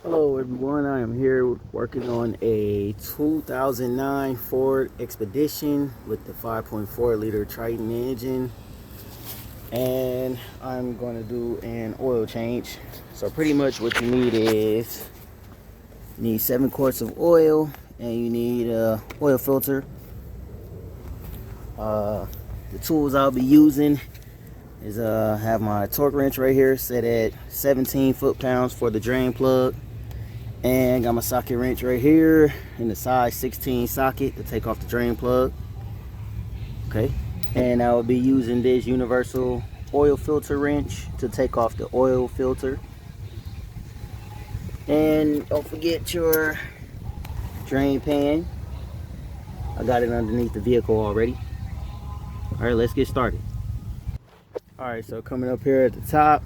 Hello everyone, I am here working on a 2009 Ford Expedition with the 5.4 liter Triton engine, and I'm going to do an oil change. So pretty much what you need is you need 7 quarts of oil and you need a oil filter. The tools I'll be using is have my torque wrench right here set at 17 foot-pounds for the drain plug. And got my socket wrench right here in the size 16 socket to take off the drain plug. Okay, and I will be using this universal oil filter wrench to take off the oil filter. And don't forget your drain pan. I got it underneath the vehicle already. All right, let's get started. All right, so coming up here at the top,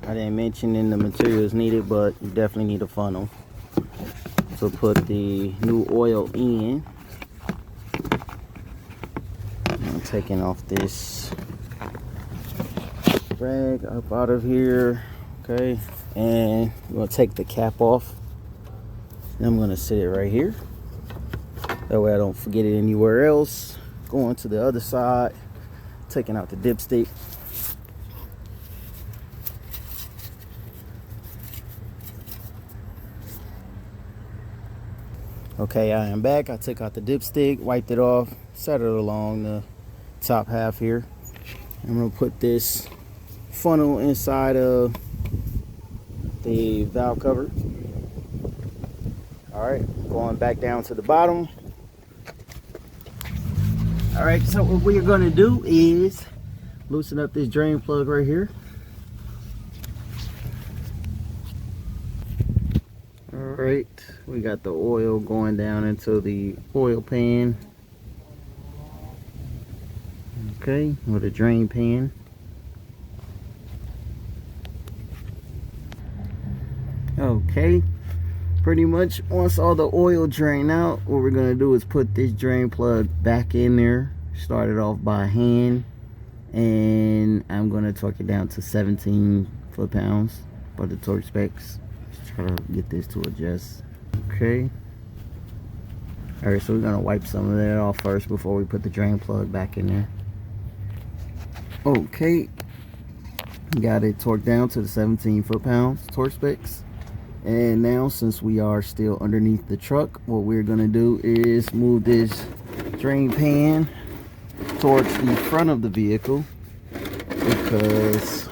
I didn't mention in the materials needed, but you definitely need a funnel. So put the new oil in. I'm taking off this rag up out of here. Okay, and I'm gonna take the cap off. And I'm gonna sit it right here. That way I don't forget it anywhere else. Going to the other side, taking out the dipstick. Okay, I am back. I took out the dipstick, wiped it off, set it along the top half here. I'm gonna put this funnel inside of the valve cover. All right, going back down to the bottom. All right, so what we're gonna do is loosen up this drain plug right here. All right, we got the oil going down into the oil pan. Okay, with a drain pan. Okay, pretty much once all the oil drain out, what we're gonna do is put this drain plug back in there. Start it off by hand, and I'm gonna torque it down to 17 foot-pounds for the torque specs. Just try to get this to adjust. Okay. All right, so we're gonna wipe some of that off first before we put the drain plug back in there. Okay, got it torqued down to the 17 foot-pounds torque specs. And now, since we are still underneath the truck, what we're gonna do is move this drain pan towards the front of the vehicle, because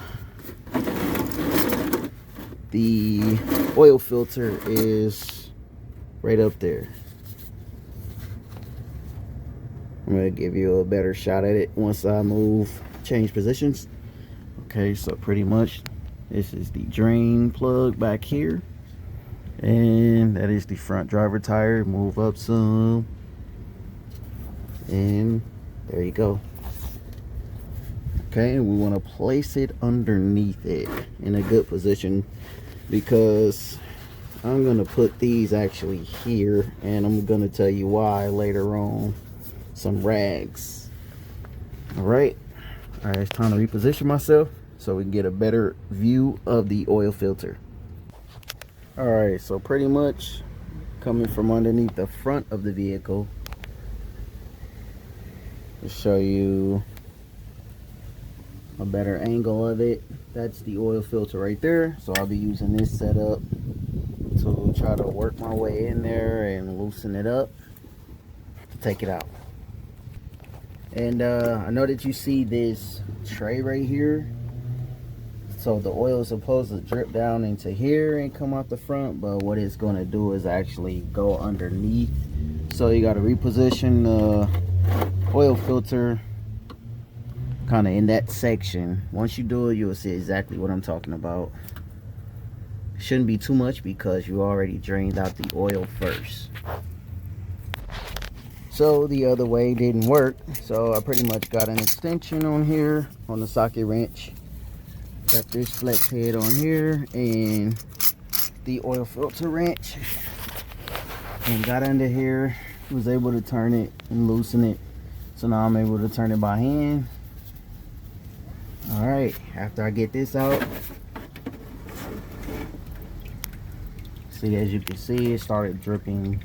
the oil filter is right up there. I'm gonna give you a better shot at it once I change positions. Okay, so pretty much this is the drain plug back here, and that is the front driver tire. Move up some, and there you go. Okay, and we want to place it underneath it in a good position, because I'm gonna put these actually here, and I'm gonna tell you why later on. Some rags. All right, it's time to reposition myself so we can get a better view of the oil filter. All right, so pretty much coming from underneath the front of the vehicle to show you a better angle of it. That's the oil filter right there. So I'll be using this setup to try to work my way in there and loosen it up to take it out. And I know that you see this tray right here. So the oil is supposed to drip down into here and come out the front, but what it's going to do is actually go underneath. So you got to reposition the oil filter kind of in that section. Once you do it, you'll see exactly what I'm talking about. Shouldn't be too much because you already drained out the oil first. So the other way didn't work, so I pretty much got an extension on here on the socket wrench. Got this flex head on here and the oil filter wrench, and got under here, was able to turn it and loosen it. So now I'm able to turn it by hand. All right, after I get this out, See, as you can see, it started dripping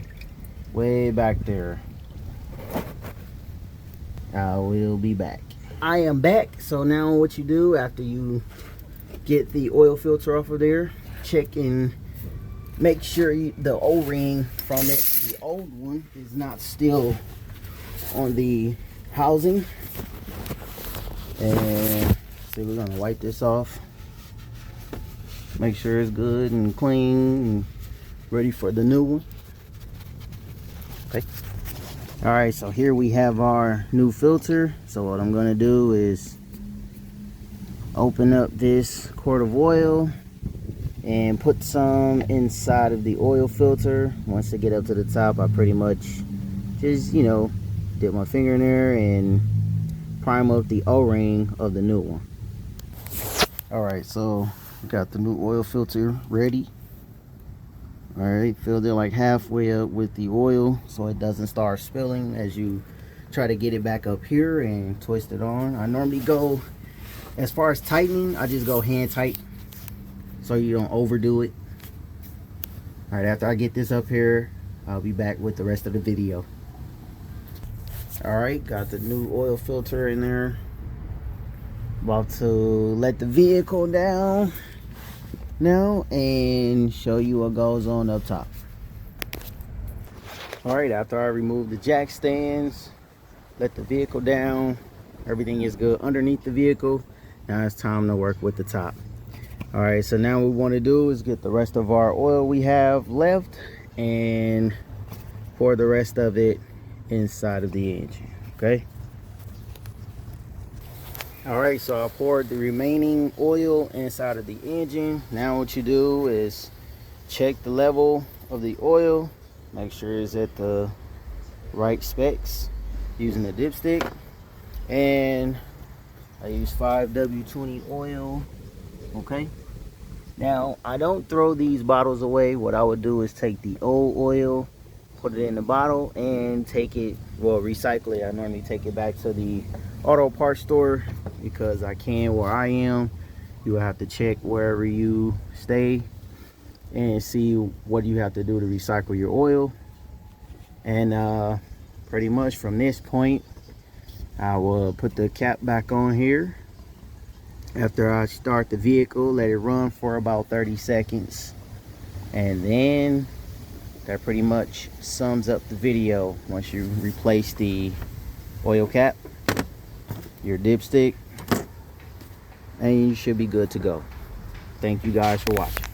way back there. I will be back. I am back. So now what you do after you get the oil filter off of there, check and make sure the O-ring from it, the old one, is not still on the housing. And see, we're gonna wipe this off. Make sure it's good and clean and ready for the new one. Okay. All right, so here we have our new filter. So what I'm gonna do is open up this quart of oil and put some inside of the oil filter. Once I get up to the top, I pretty much just, you know, dip my finger in there and prime up the O-ring of the new one. All right, so got the new oil filter ready. All right, filled it like halfway up with the oil so it doesn't start spilling as you try to get it back up here and twist it on. I normally go, as far as tightening, I just go hand tight so you don't overdo it. All right, after I get this up here, I'll be back with the rest of the video. All right, got the new oil filter in there. About to let the vehicle down now and show you what goes on up top. All right, after I remove the jack stands, let the vehicle down, everything is good underneath the vehicle. Now it's time to work with the top. All right, so now what we want to do is get the rest of our oil we have left and pour the rest of it inside of the engine. Okay. All right, so I poured the remaining oil inside of the engine. Now what you do is check the level of the oil, make sure it's at the right specs using the dipstick. And I use 5W20 oil. Okay, now I don't throw these bottles away. What I would do is take the old oil, put it in the bottle, and take it, well, recycle it. I normally take it back to the auto parts store because I can where I am. You will have to check wherever you stay and see what you have to do to recycle your oil. And pretty much from this point, I will put the cap back on here. After I start the vehicle, let it run for about 30 seconds. And then that pretty much sums up the video. Once you replace the oil cap, your dipstick, and you should be good to go. Thank you guys for watching.